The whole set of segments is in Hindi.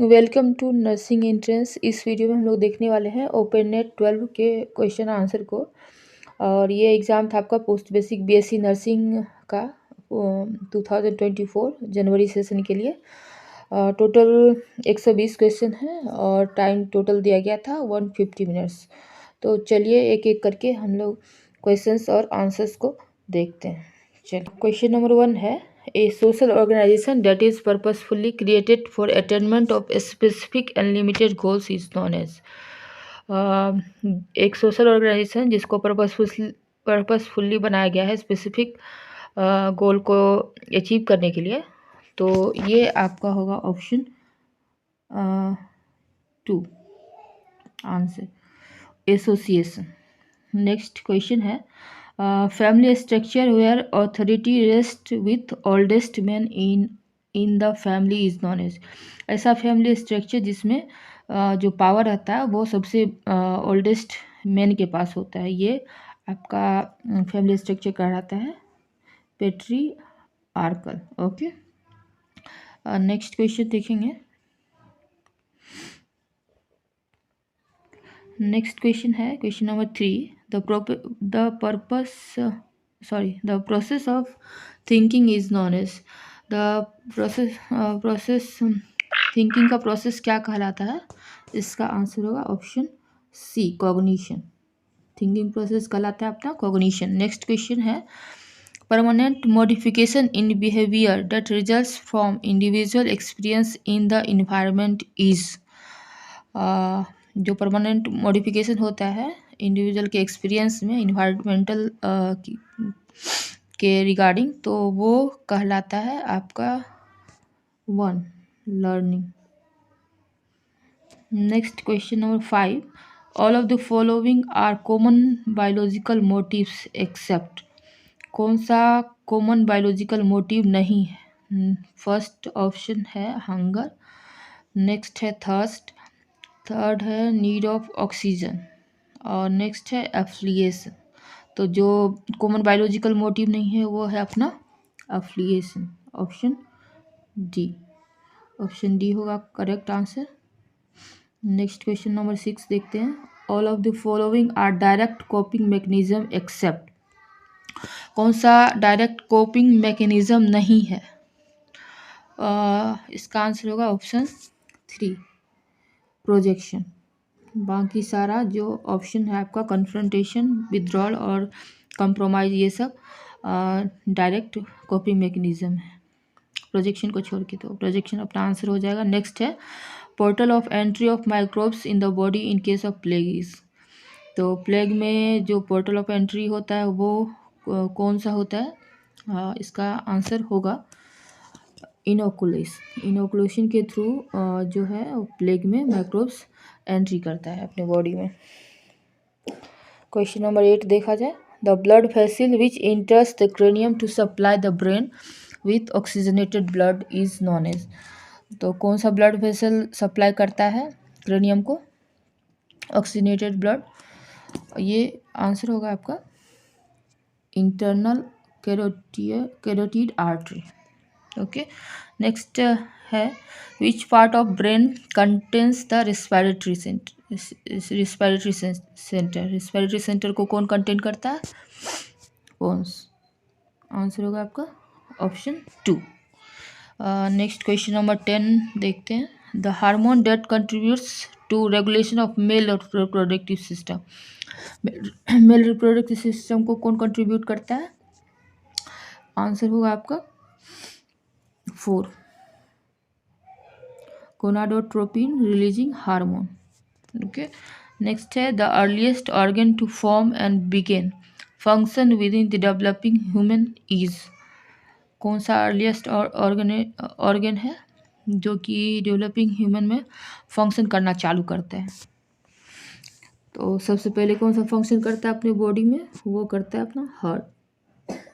Welcome to nursing entrance. इस वीडियो में हम लोग देखने वाले हैं ओपन नेट 12 के क्वेश्चन आंसर को। और ये एग्ज़ाम था आपका पोस्ट बेसिक बीएससी नर्सिंग का 2024 जनवरी सेशन के लिए। टोटल 120 क्वेश्चन है और टाइम टोटल दिया गया था 150 मिनट्स। तो चलिए एक एक करके हम लोग क्वेश्चंस और आंसर्स को देखते हैं। चलिए, क्वेश्चन नंबर 1 है, a social organization that is purposefully created for attainment of specific and limited goals is known as। एक सोशल ऑर्गेनाइजेशन जिसको पर्पसफुली बनाया गया है स्पेसिफिक गोल को अचीव करने के लिए, तो ये आपका होगा option 2 answer, association. Next question है, family structure where authority rest with oldest man in the family is known as. ऐसा फैमिली स्ट्रक्चर जिसमें जो पावर रहता है वो सबसे ओल्डेस्ट मैन के पास होता है, ये आपका फैमिली स्ट्रक्चर कहलाता है patriarchal. Okay, next question देखेंगे। नेक्स्ट क्वेश्चन है question number 3, the process of thinking is known as। Thinking का प्रोसेस क्या कहलाता है? इसका आंसर होगा option C, cognition. Thinking process कहलाता है अपना कॉग्निशन। नेक्स्ट क्वेश्चन है, permanent modification in behaviour that results from individual experience in the environment is. जो परमानेंट मॉडिफिकेशन होता है इंडिविजुअल के एक्सपीरियंस में इन्वायरमेंटल के रिगार्डिंग, तो वो कहलाता है आपका 1 learning. Next question number 5, all of the following are common biological motives except. कौन सा कॉमन बायोलॉजिकल मोटिव नहीं है? फर्स्ट ऑप्शन है हंगर, नेक्स्ट है थर्स्ट, थर्ड है नीड ऑफ ऑक्सीजन और नेक्स्ट है एफ्लिएशन। तो जो कॉमन बायोलॉजिकल मोटिव नहीं है वो है अपना affiliation, option D. Option D होगा correct answer. Next question number 6 देखते हैं, all of the following are direct coping mechanism except. कौन सा डायरेक्ट कोपिंग मैकेनिज्म नहीं है? इसका आंसर होगा ऑप्शन 3, प्रोजेक्शन। बाकी सारा जो ऑप्शन है आपका कन्फ्रंटेशन, विथड्रॉल और कंप्रोमाइज, ये सब डायरेक्ट कॉपिंग मैकेनिज्म है प्रोजेक्शन को छोड़ के, तो प्रोजेक्शन अपना आंसर हो जाएगा। नेक्स्ट है, portal of entry of microbes in the body in case of plague is. तो प्लेग में जो पोर्टल ऑफ एंट्री होता है वो कौन सा होता है? इसका आंसर होगा इनोकुलेशन। इनोकुलेशन के थ्रू जो है प्लेग में माइक्रोब्स एंट्री करता है अपने बॉडी में। क्वेश्चन नंबर 8 देखा जाए, the blood vessel which enters the cranium to supply the brain with oxygenated blood is known as. तो कौन सा ब्लड वेसल सप्लाई करता है क्रेनियम को ऑक्सीजनेटेड ब्लड? ये आंसर होगा आपका internal carotid artery. Okay, next है, which part of brain contains the respiratory centre. Respiratory centre को कौन कंटेन करता है? बोन्स। आंसर होगा आपका ऑप्शन 2। नेक्स्ट क्वेश्चन नंबर 10 देखते हैं, the hormone that contributes to regulation of male reproductive system. Male reproductive system को कौन कंट्रीब्यूट करता है? आंसर होगा आपका 4, gonadotropin releasing hormone. Okay, next है, the earliest organ to form and begin function within the developing human is. कौन सा अर्लीस्ट ऑर्गन है जो कि डेवलपिंग ह्यूमन में फंक्शन करना चालू करता है? तो सबसे पहले कौन सा फंक्शन करता है अपने बॉडी में? वो करता है अपना हार्ट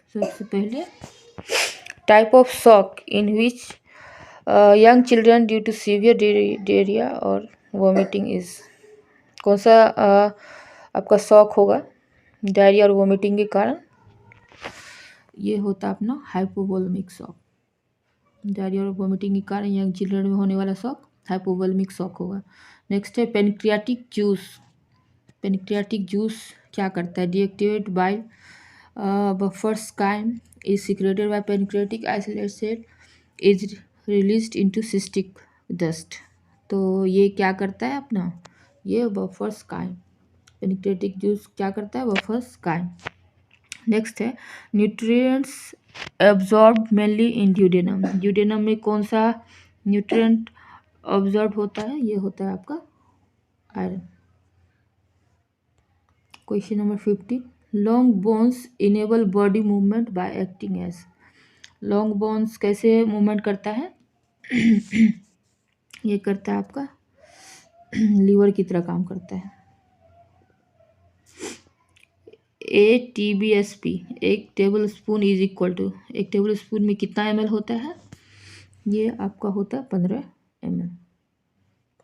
सबसे पहले। Type of shock in which young children due to severe diarrhoea और वोमिटिंग इज। कौन सा आपका शॉक होगा डायरिया और वोमिटिंग के कारण? ये होता है अपना हाइपोवोलेमिक शॉक। डायरिया और वोमिटिंग के कारण यंग चिल्ड्रन में होने वाला शॉक हाइपोवोलेमिक शॉक होगा। नेक्स्ट है पेनक्रियाटिक जूस। पेनक्रियाटिक जूस क्या करता है? Deactivate bile buffers chyme is secreted by pancreatic isolate cell is released into cystic duct. तो ये क्या करता है अपना? ये बफर्स काइम। पेनक्रियाटिक जूस क्या करता है? Buffers chyme. नेक्स्ट है nutrients absorb mainly in duodenum. Duodenum में कौन सा न्यूट्रिएंट ऑब्जॉर्ब होता है? ये होता है आपका iron. Question number 15, long bones enable body movement by acting as. Long bones कैसे मूवमेंट करता है? ये करता है आपका लीवर की तरह काम करता है। ATBSP एक table spoon is equal to, एक टेबल स्पून में कितना ml होता है? ये आपका होता है 15 ml,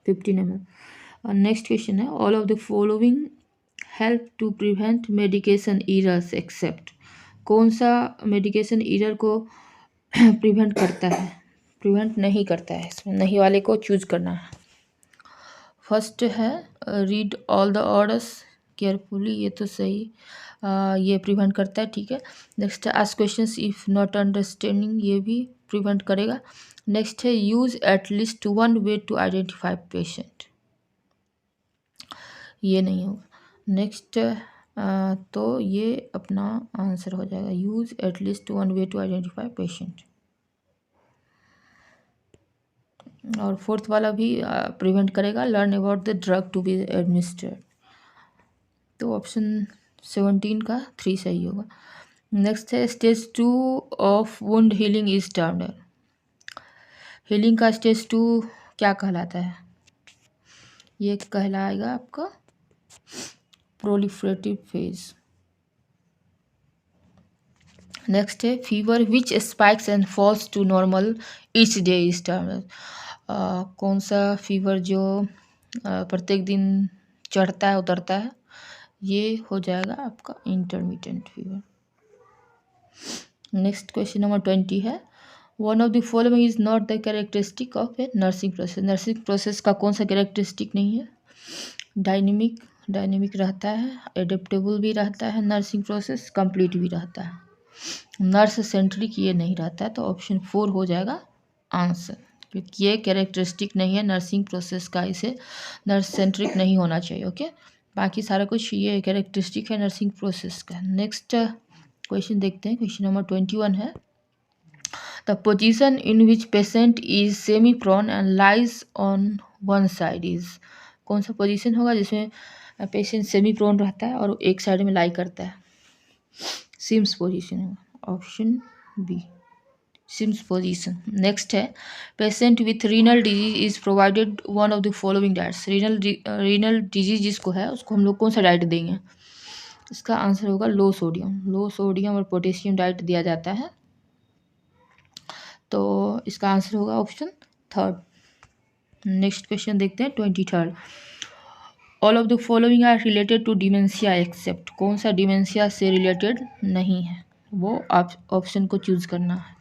15 ml। नेक्स्ट क्वेश्चन है all of the following help to prevent medication errors except. कौन सा मेडिकेशन एरर को प्रिवेंट करता है? प्रिवेंट नहीं करता है, इसमें नहीं वाले को चूज करना है। फर्स्ट है read all the orders carefully, ये तो सही, ये प्रिवेंट करता है, ठीक है। नेक्स्ट है ask questions if not understanding, ये भी प्रिवेंट करेगा। नेक्स्ट है use at least one way to identify patient, ये नहीं होगा। नेक्स्ट तो ये अपना आंसर हो जाएगा use at least one way to identify patient. और फोर्थ वाला भी प्रिवेंट करेगा, learn about the drug to be administered. तो ऑप्शन 17 का 3 सही होगा। नेक्स्ट है stage 2 of wound healing is termed. Healing का स्टेज 2 क्या कहलाता है? ये कहलाएगा आपका प्रोलिफरेटिव फेज। नेक्स्ट है fever which spikes and falls to normal each day is termed. कौन सा फीवर जो प्रत्येक दिन चढ़ता है उतरता है, ये हो जाएगा आपका intermittent fever. Next question number 20 है one of the following is not the characteristic of A nursing process. Nursing process का कौन सा कैरेक्टरिस्टिक नहीं है? डायनेमिक, डायनेमिक रहता है, एडेप्टेबल भी रहता है, नर्सिंग प्रोसेस कंप्लीट भी रहता है, नर्स सेंट्रिक ये नहीं रहता है। तो ऑप्शन 4 हो जाएगा आंसर, क्योंकि ये कैरेक्टरिस्टिक नहीं है नर्सिंग प्रोसेस का, इसे नर्स सेंट्रिक नहीं होना चाहिए। ओके, बाकी सारा कुछ ये कैरेक्टरिस्टिक है नर्सिंग प्रोसेस का। नेक्स्ट क्वेश्चन देखते हैं, क्वेश्चन नंबर 21 है the position in which patient is semi prone and lies on one side is. कौन सा पोजीशन होगा जिसमें पेशेंट सेमी प्रोन रहता है और एक साइड में लाई करता है? सिम्स पोजीशन होगा, option B Sims position. Next है patient with renal disease is provided one of the following diets. Renal disease जिसको है उसको हम लोग कौन सा डाइट देंगे? इसका आंसर होगा लो सोडियम, लो सोडियम और पोटेशियम डाइट दिया जाता है। तो इसका आंसर होगा ऑप्शन 3। नेक्स्ट क्वेश्चन देखते हैं 23rd, all of the following are related to dementia except. कौन सा डिमेंशिया से रिलेटेड नहीं है, वो आप ऑप्शन को चूज करना है।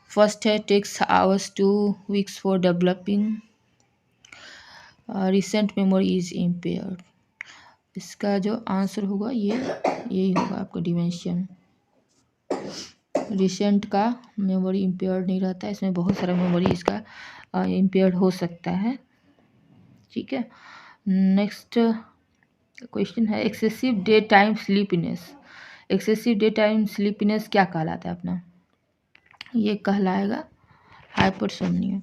फर्स्ट है takes hours 2 weeks for developing, recent memory is impaired. इसका जो आंसर होगा ये यही होगा आपका डिमेंशिया में। रिसेंट का मेमोरी इम्पेयर्ड नहीं रहता है, इसमें बहुत सारा मेमोरी इसका इम्पेयर्ड हो सकता है, ठीक है। नेक्स्ट क्वेश्चन है excessive day time sleepiness. Excessive day time sleepiness क्या कहलाता है अपना? ये कहलाएगा हाइपरसोम्निया।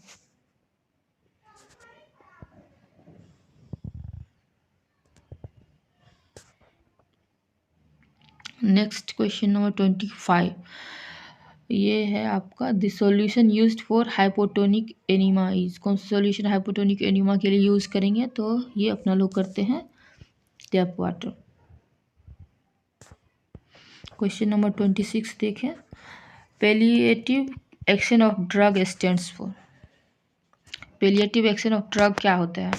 नेक्स्ट क्वेश्चन नंबर 25, ये है आपका the solution used for hypotonic enema is. कौन सा सॉल्यूशन हाइपोटोनिक एनीमा के लिए यूज़ करेंगे? तो ये अपना लोग करते हैं टैप वाटर। क्वेश्चन नंबर 26 देखें, palliative action of drug stands for. Palliative action of drug क्या होता है?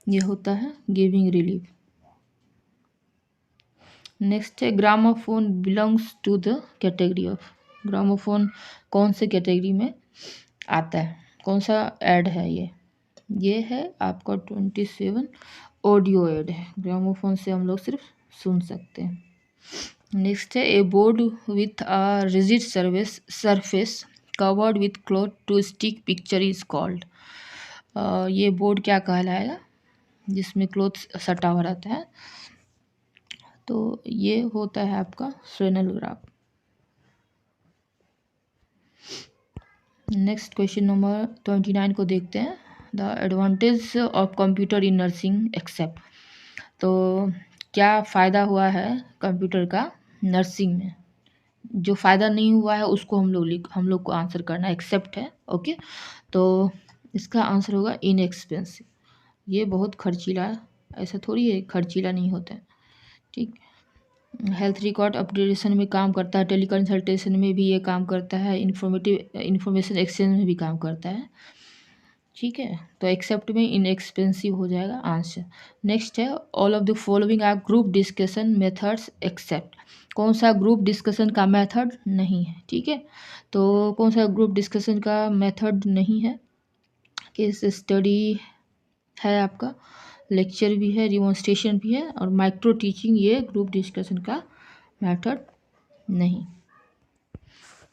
ये होता है गिविंग रिलीफ। नेक्स्ट है gramophone belongs to the category of. Gramophone कौन से कैटेगरी में आता है, कौन सा ऐड है ये? ये है आपका 27 ऑडियो एड है, ग्रामोफोन से हम लोग सिर्फ सुन सकते हैं। नेक्स्ट है a board with a rigid surface covered with cloth to stick picture is called. ये बोर्ड क्या कहलाएगा जिसमें क्लॉथ सटा हुआ रहता है, तो ये होता है आपका flannel graph. Next question number 29 को देखते हैं। The advantage of computer in nursing except. तो क्या फ़ायदा हुआ है कंप्यूटर का नर्सिंग में, जो फ़ायदा नहीं हुआ है उसको हम लोग को आंसर करना है, एक्सेप्ट है। ओके, तो इसका आंसर होगा इनएक्सपेंसिव। ये बहुत खर्चीला है, ऐसा थोड़ी है खर्चीला नहीं होता है, ठीक। हेल्थ रिकॉर्ड अपडेशन में काम करता है, टेली कंसल्टेशन में भी ये काम करता है, इंफॉर्मेशन एक्सचेंज में भी काम करता है, ठीक है। तो एक्सेप्ट में इनएक्सपेंसिव हो जाएगा आंसर। नेक्स्ट है all of the following are group discussion methods except. कौन सा ग्रुप डिस्कशन का मेथड नहीं है, ठीक है। तो कौन सा ग्रुप डिस्कशन का मेथड नहीं है, केस स्टडी है आपका, लेक्चर भी है, डिमॉन्स्ट्रेशन भी है, और माइक्रो टीचिंग ये ग्रुप डिस्कशन का मेथड नहीं।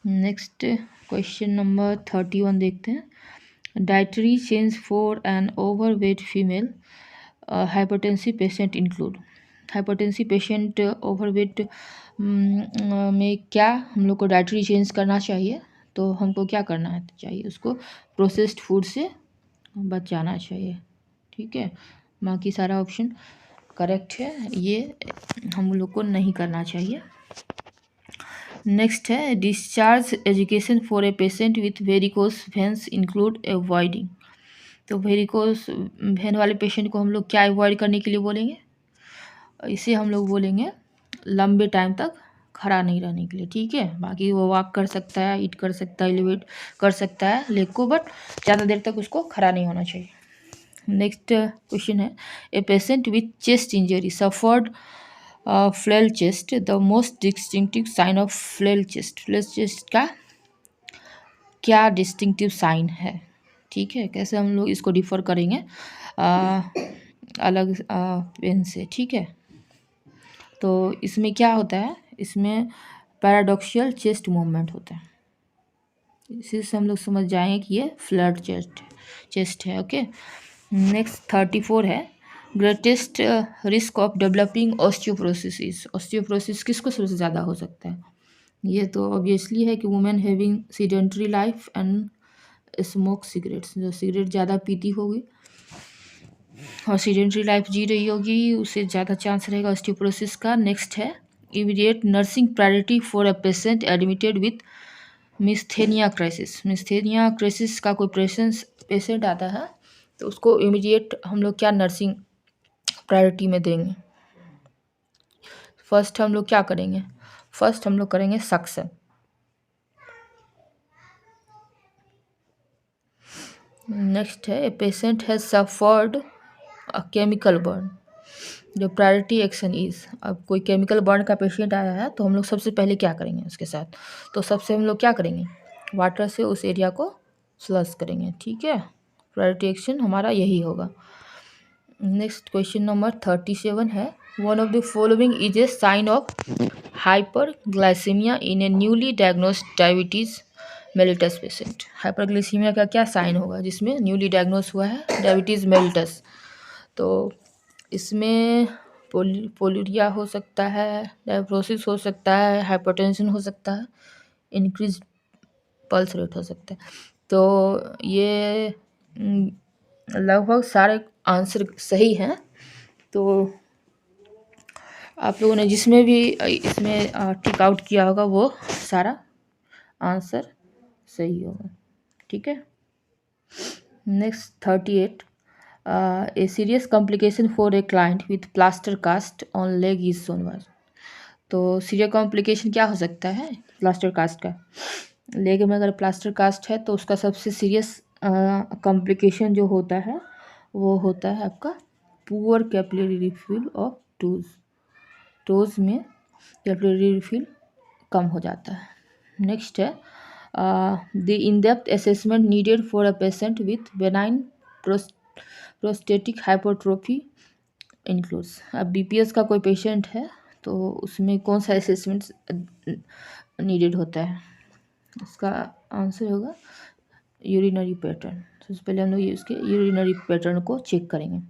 नेक्स्ट क्वेश्चन नंबर 31 देखते हैं। Dietary change for an overweight female hypertensive patient include. Hypertensive patient overweight में क्या हम लोग को डाइटरी चेंज करना चाहिए, तो हमको क्या करना चाहिए, उसको प्रोसेस्ड फूड से बचाना चाहिए, ठीक है। बाकी सारा ऑप्शन करेक्ट है, ये हम लोग को नहीं करना चाहिए। नेक्स्ट है discharge education for a patient with varicose veins include avoiding. तो वेरिकोस वेन वाले पेशेंट को हम लोग क्या अवॉइड करने के लिए बोलेंगे, इसे हम लोग बोलेंगे लंबे टाइम तक खड़ा नहीं रहने के लिए, ठीक है। बाकी वो वॉक कर सकता है, ईट कर सकता है, एलिवेट कर सकता है लेग को, बट ज़्यादा देर तक उसको खड़ा नहीं होना चाहिए। नेक्स्ट क्वेश्चन है a patient with chest injury suffered flail chest, the most distinctive sign of flail chest का क्या डिस्टिंक्टिव साइन है, ठीक है। कैसे हम लोग इसको डिफर करेंगे अलग पेन से, ठीक है। तो इसमें क्या होता है, इसमें पैराडॉक्सियल चेस्ट मूवमेंट होता है, इसी से हम लोग समझ जाएंगे कि ये फ्लैट चेस्ट है। ओके, नेक्स्ट 34 है greatest risk of developing osteoporosis. Osteoporosis किसको सबसे ज़्यादा हो सकता है, ये तो ऑब्वियसली है कि women having sedentary life and smoke cigarettes, जो सिगरेट ज़्यादा पीती होगी और सीडेंटरी लाइफ जी रही होगी, उससे ज़्यादा चांस रहेगा ऑस्टियोप्रोसिस का। नेक्स्ट है immediate nursing priority for a patient admitted with myasthenia crisis. Myasthenia crisis का कोई पेशेंट आता है तो उसको इमीडिएट हम लोग क्या नर्सिंग प्रायोरिटी में देंगे। फर्स्ट हम लोग क्या करेंगे, फर्स्ट हम लोग करेंगे सक्शन। नेक्स्ट है a patient has suffered a chemical burn, जो प्रायोरिटी एक्शन इज। अब कोई केमिकल बर्न का पेशेंट आया है तो हम लोग सबसे पहले क्या करेंगे उसके साथ, तो सबसे हम लोग क्या करेंगे, वाटर से उस एरिया को फ्लश करेंगे, ठीक है। प्रायोरिटी एक्शन हमारा यही होगा। नेक्स्ट क्वेश्चन नंबर 37 है one of the following is a sign of hyperglycaemia in a newly diagnosed diabetes mellitus patient. Hyperglycaemia का क्या साइन होगा जिसमें न्यूली डायग्नोस हुआ है डायबिटीज़ मेलिटस, तो इसमें पोलिरिया हो सकता है, डायब्रोसिस हो सकता है, हाइपरटेंशन हो सकता है, इंक्रीज पल्स रेट हो सकता है। तो ये लगभग सारे आंसर सही हैं, तो आप लोगों ने जिसमें भी इसमें टिक आउट किया होगा वो सारा आंसर सही होगा, ठीक है। Next 38 a serious complication for a client with plaster cast on leg is सोनवाज। तो सीरियस कॉम्प्लिकेशन क्या हो सकता है प्लास्टर कास्ट का, लेग में अगर प्लास्टर कास्ट है तो उसका सबसे सीरियस कॉम्प्लिकेशन जो होता है वो होता है आपका poor capillary refill of toes में कैपिलरी रिफिल कम हो जाता है। नेक्स्ट है the in depth assessment needed for a patient with benign prostatic hypertrophy includes. अब बीपीएस का कोई पेशेंट है तो उसमें कौन सा असेसमेंट नीडेड होता है? इसका आंसर होगा यूरिनरी पैटर्न। सबसे पहले हम लोग इसके यूरिनरी पैटर्न को चेक करेंगे।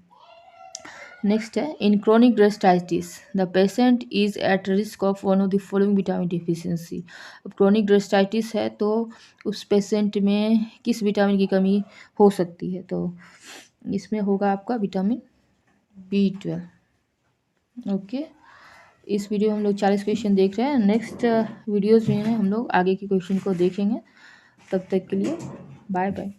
नेक्स्ट है, इन क्रोनिक ड्रेस्टाइटिस the patient is at risk of one of the following vitamin deficiency. अब क्रोनिक ड्रेस्टाइटिस है तो उस पेशेंट में किस विटामिन की कमी हो सकती है? तो इसमें होगा आपका विटामिन B12। ओके, इस वीडियो में हम लोग 40 क्वेश्चन देख रहे हैं। नेक्स्ट वीडियोज़ में हम लोग आगे के क्वेश्चन को देखेंगे। तब तक के लिए बाय बाय।